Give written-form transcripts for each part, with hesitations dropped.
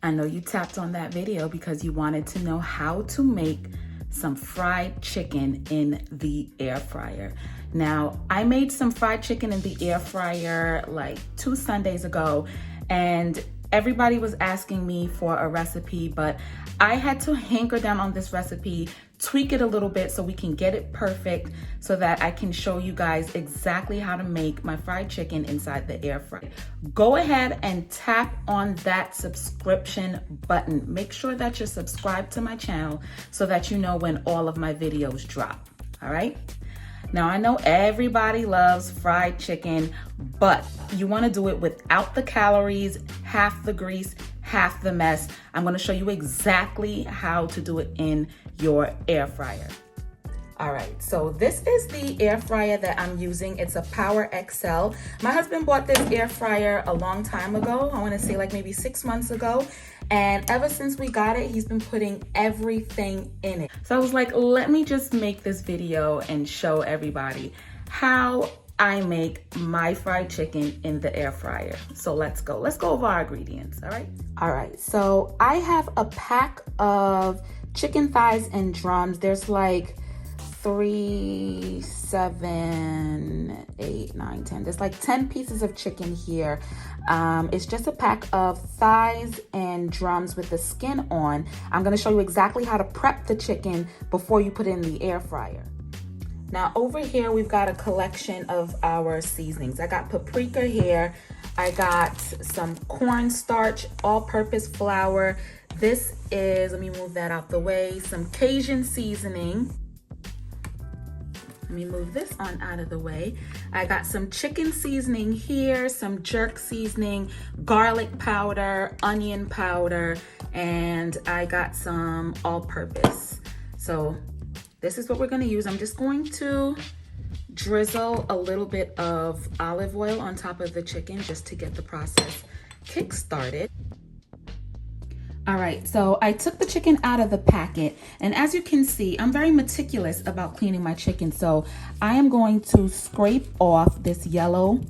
I know you tapped on that video because you wanted to know how to make some fried chicken in the air fryer. Now, I made some fried chicken in the air fryer like 2 Sundays ago, and everybody was asking me for a recipe, but I had to hanker down on this recipe, tweak it a little bit so we can get it perfect so that I can show you guys exactly how to make my fried chicken inside the air fryer. Go ahead and tap on that subscription button. Make sure that you're subscribed to my channel so that you know when all of my videos drop, all right? Now, I know everybody loves fried chicken, but you want to do it without the calories, half the grease, half the mess. I'm going to show you exactly how to do it in your air fryer. All right, so this is the air fryer that I'm using. It's a Power XL. My husband bought this air fryer a long time ago. I want to say like maybe 6 months ago. And ever since we got it, he's been putting everything in it. So I was like, let me just make this video and show everybody how I make my fried chicken in the air fryer. So let's go over our ingredients, all right? All right, so I have a pack of chicken thighs and drums. There's like 3, 7, 8, 9, 10. There's like 10 pieces of chicken here. It's just a pack of thighs and drums with the skin on. I'm gonna show you exactly how to prep the chicken before you put it in the air fryer. Now over here, we've got a collection of our seasonings. I got paprika here. I got some cornstarch, all-purpose flour. This is, let me move that out the way, some Cajun seasoning. Let me move this on out of the way. I got some chicken seasoning here, some jerk seasoning, garlic powder, onion powder, and I got some all-purpose. So this is what we're gonna use. I'm just going to drizzle a little bit of olive oil on top of the chicken just to get the process kick-started. All right, so I took the chicken out of the packet, and as you can see, I'm very meticulous about cleaning my chicken. So I am going to scrape off this yellow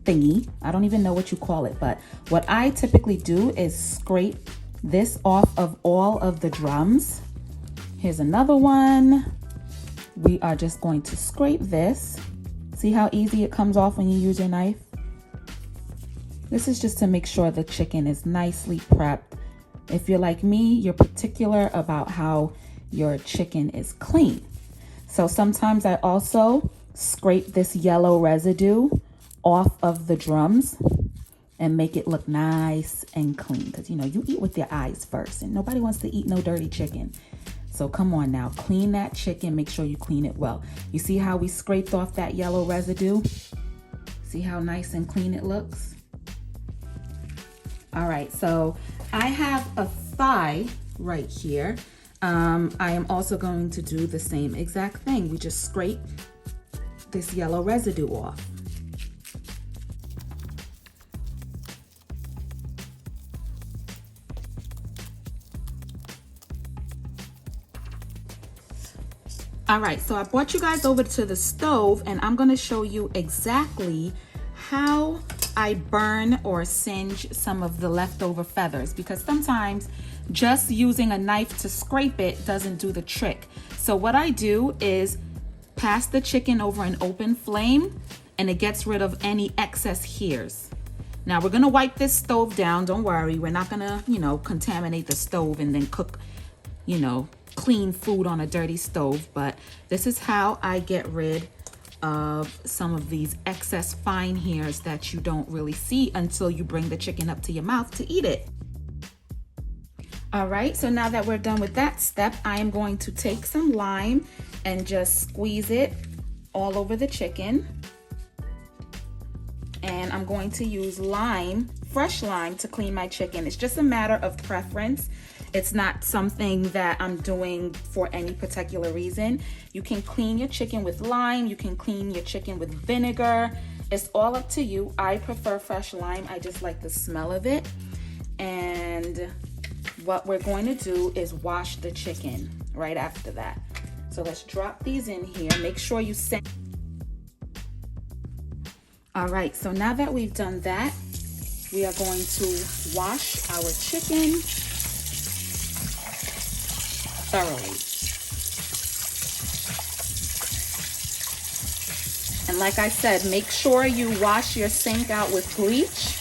thingy. I don't even know what you call it, but what I typically do is scrape this off of all of the drums. Here's another one. We are just going to scrape this. See how easy it comes off when you use your knife? This is just to make sure the chicken is nicely prepped. If you're like me, you're particular about how your chicken is clean. So sometimes I also scrape this yellow residue off of the drums and make it look nice and clean. Because, you know, you eat with your eyes first and nobody wants to eat no dirty chicken. So come on now, clean that chicken. Make sure you clean it well. You see how we scraped off that yellow residue? See how nice and clean it looks? All right, so I have a thigh right here. I am also going to do the same exact thing. We just scrape this yellow residue off. All right, so I brought you guys over to the stove and I'm gonna show you exactly how I burn or singe some of the leftover feathers, because sometimes just using a knife to scrape it doesn't do the trick. So what I do is pass the chicken over an open flame and it gets rid of any excess hairs. Now we're gonna wipe this stove down, don't worry. We're not gonna, contaminate the stove and then cook, clean food on a dirty stove, but this is how I get rid of some of these excess fine hairs that you don't really see until you bring the chicken up to your mouth to eat it. All right, so now that we're done with that step, I am going to take some lime and just squeeze it all over the chicken. And I'm going to use lime, fresh lime, to clean my chicken. It's just a matter of preference. It's not something that I'm doing for any particular reason. You can clean your chicken with lime. You can clean your chicken with vinegar. It's all up to you. I prefer fresh lime. I just like the smell of it. And what we're going to do is wash the chicken right after that. So let's drop these in here. Make sure you All right, so now that we've done that, we are going to wash our chicken thoroughly. And like I said, make sure you wash your sink out with bleach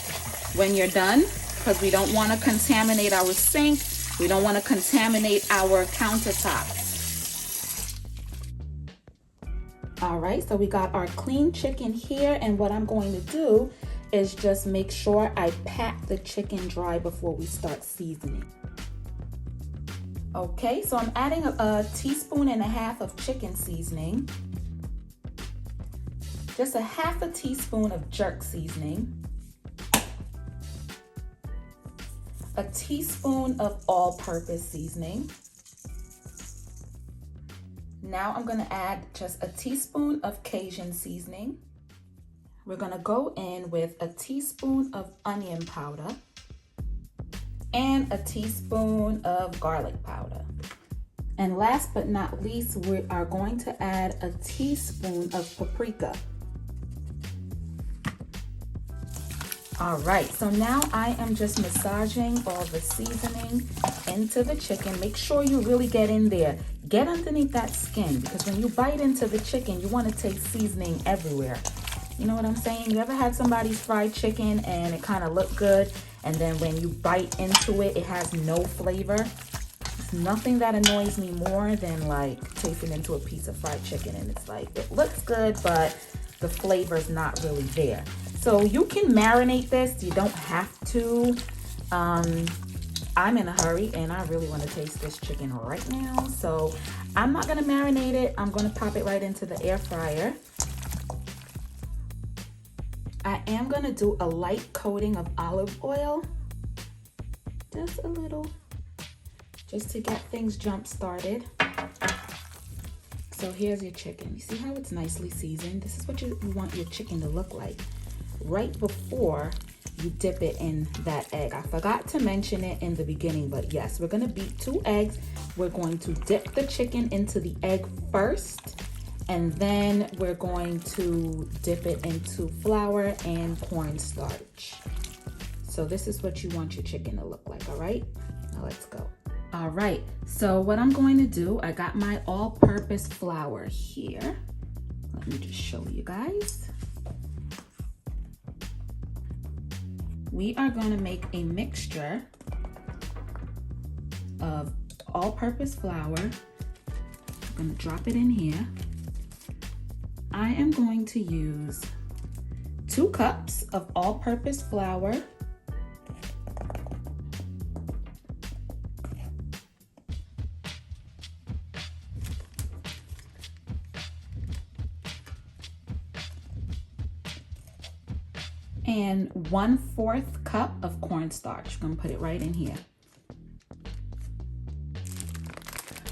when you're done, because we don't want to contaminate our sink. We don't want to contaminate our countertops. All right, so we got our clean chicken here, and what I'm going to do is just make sure I pat the chicken dry before we start seasoning. Okay, so I'm adding a teaspoon and a half of chicken seasoning, just a half a teaspoon of jerk seasoning, a teaspoon of all-purpose seasoning. Now I'm gonna add just a teaspoon of Cajun seasoning. We're gonna go in with a teaspoon of onion powder and a teaspoon of garlic powder. And last but not least, we are going to add a teaspoon of paprika. All right, so now I am just massaging all the seasoning into the chicken. Make sure you really get in there. Get underneath that skin, because when you bite into the chicken, you want to taste seasoning everywhere. You know what I'm saying? You ever had somebody's fried chicken and it kind of looked good, and then when you bite into it, it has no flavor? There's nothing that annoys me more than like tasting into a piece of fried chicken and it's like, it looks good, but the flavor's not really there. So you can marinate this. You don't have to. I'm in a hurry and I really want to taste this chicken right now. So I'm not going to marinate it. I'm going to pop it right into the air fryer. I am going to do a light coating of olive oil. Just a little. Just to get things jump started. So here's your chicken. You see how it's nicely seasoned? This is what you want your chicken to look like right before you dip it in that egg. I forgot to mention it in the beginning, but yes, we're gonna beat 2 eggs. We're going to dip the chicken into the egg first, and then we're going to dip it into flour and cornstarch. So this is what you want your chicken to look like, all right? Now let's go. All right, so what I'm going to do, I got my all-purpose flour here. Let me just show you guys. We are going to make a mixture of all-purpose flour. I'm going to drop it in here. I am going to use 2 cups of all-purpose flour. And 1/4 cup of cornstarch. I'm gonna put it right in here.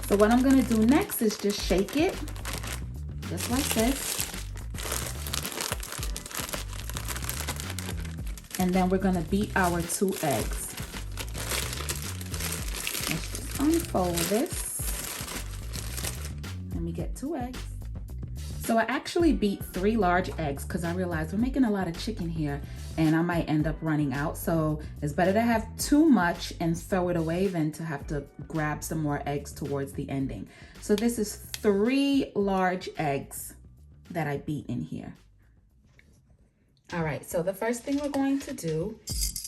So what I'm gonna do next is just shake it, just like this. And then we're gonna beat our 2 eggs. Let's just unfold this. Let me get 2 eggs. So I actually beat 3 large eggs because I realized we're making a lot of chicken here and I might end up running out. So it's better to have too much and throw it away than to have to grab some more eggs towards the ending. So this is 3 large eggs that I beat in here. All right, so the first thing we're going to do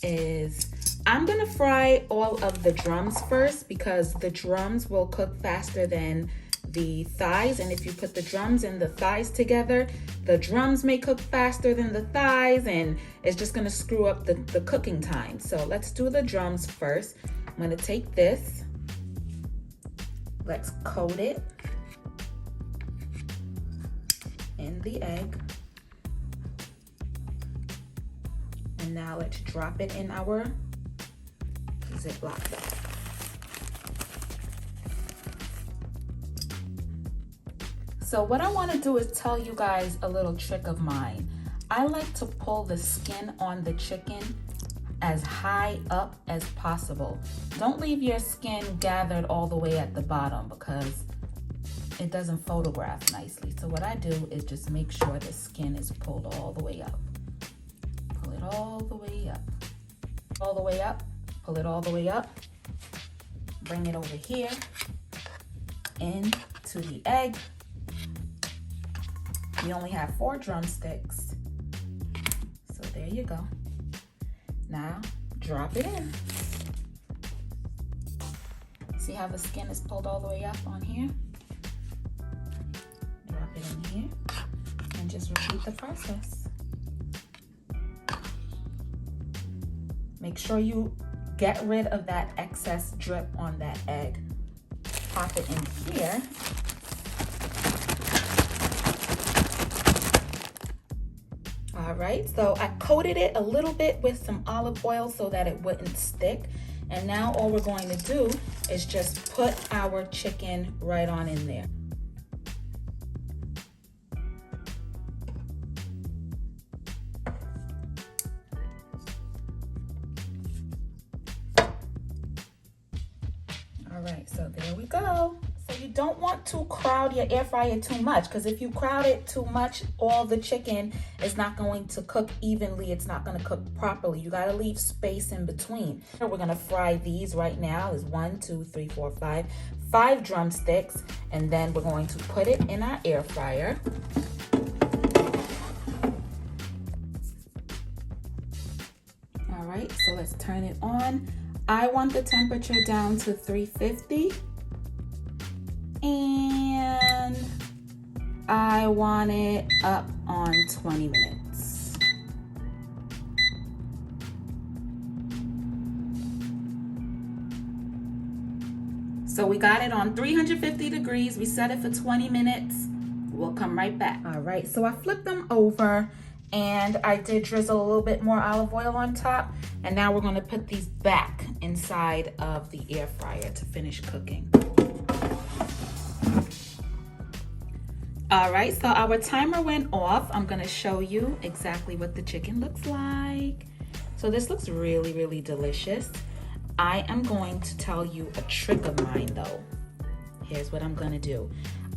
is I'm gonna fry all of the drums first because the drums will cook faster than the thighs, and if you put the drums and the thighs together, the drums may cook faster than the thighs and it's just gonna screw up the cooking time. So let's do the drums first. I'm gonna take this, let's coat it in the egg, and now let's drop it in our Ziploc bag. So what I want to do is tell you guys a little trick of mine. I like to pull the skin on the chicken as high up as possible. Don't leave your skin gathered all the way at the bottom because it doesn't photograph nicely. So what I do is just make sure the skin is pulled all the way up. Pull it all the way up. All the way up, pull it all the way up, bring it over here, into the egg. We only have 4 drumsticks. So there you go. Now, drop it in. See how the skin is pulled all the way up on here? Drop it in here and just repeat the process. Make sure you get rid of that excess drip on that egg. Pop it in here. All right, so I coated it a little bit with some olive oil so that it wouldn't stick. And now all we're going to do is just put our chicken right on in there. All right, so there we go. So you don't want to crowd your air fryer too much, because if you crowd it too much, all the chicken is not going to cook evenly. It's not going to cook properly. You got to leave space in between. We're going to fry these right now. Is 1, 2, 3, 4, 5 drumsticks, and then we're going to put it in our air fryer. All right, so let's turn it on. I want the temperature down to 350. And I want it up on 20 minutes. So we got it on 350 degrees. We set it for 20 minutes. We'll come right back. All right, so I flipped them over and I did drizzle a little bit more olive oil on top. And now we're gonna put these back inside of the air fryer to finish cooking. All right, so our timer went off. I'm gonna show you exactly what the chicken looks like. So this looks really, really delicious. I am going to tell you a trick of mine though. Here's what I'm gonna do.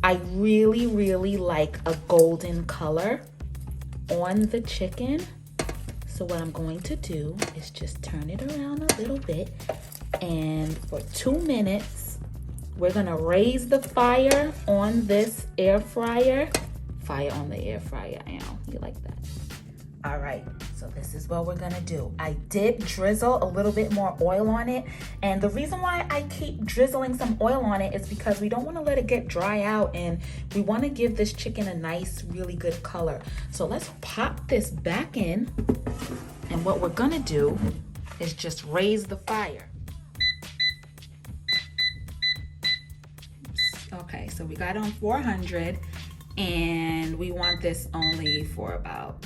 I really, really like a golden color on the chicken. So what I'm going to do is just turn it around a little bit, and for 2 minutes, we're gonna raise the fire on this air fryer. Fire on the air fryer, Al. You like that? All right, so this is what we're gonna do. I did drizzle a little bit more oil on it. And the reason why I keep drizzling some oil on it is because we don't wanna let it get dry out, and we wanna give this chicken a nice, really good color. So let's pop this back in. And what we're gonna do is just raise the fire. Okay, so we got it on 400, and we want this only for about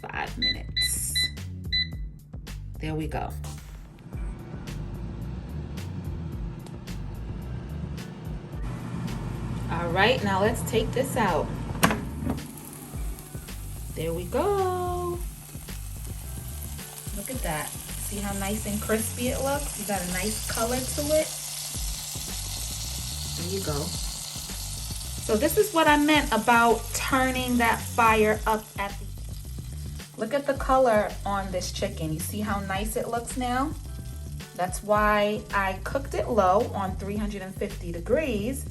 5 minutes. There we go. All right, now let's take this out. There we go. Look at that. See how nice and crispy it looks? You got a nice color to it. There you go. So this is what I meant about turning that fire up at the... Look at the color on this chicken. You see how nice it looks now? That's why I cooked it low on 350 degrees.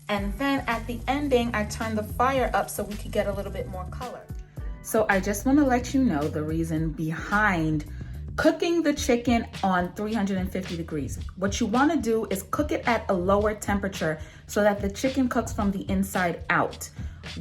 And then at the ending, I turned the fire up so we could get a little bit more color. So I just want to let you know the reason behind cooking the chicken on 350 degrees. What you want to do is cook it at a lower temperature so that the chicken cooks from the inside out.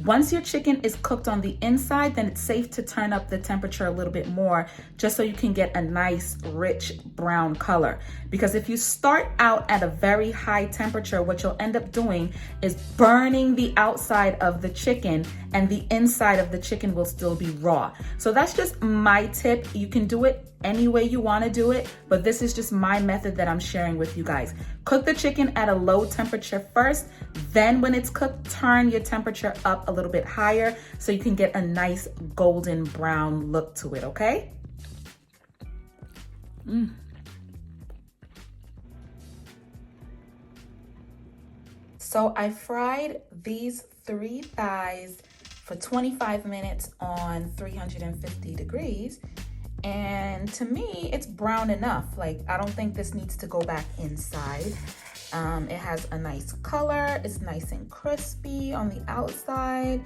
Once your chicken is cooked on the inside, then it's safe to turn up the temperature a little bit more just so you can get a nice rich brown color. Because if you start out at a very high temperature, what you'll end up doing is burning the outside of the chicken, and the inside of the chicken will still be raw. So that's just my tip. You can do it any way you want to do it, but this is just my method that I'm sharing with you guys. Cook the chicken at a low temperature first, then when it's cooked, turn your temperature up a little bit higher so you can get a nice golden brown look to it, okay? So I fried these 3 thighs for 25 minutes on 350 degrees. And to me, it's brown enough. Like, I don't think this needs to go back inside. It has a nice color. It's nice and crispy on the outside.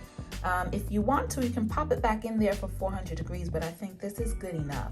If you want to, you can pop it back in there for 400 degrees, but I think this is good enough.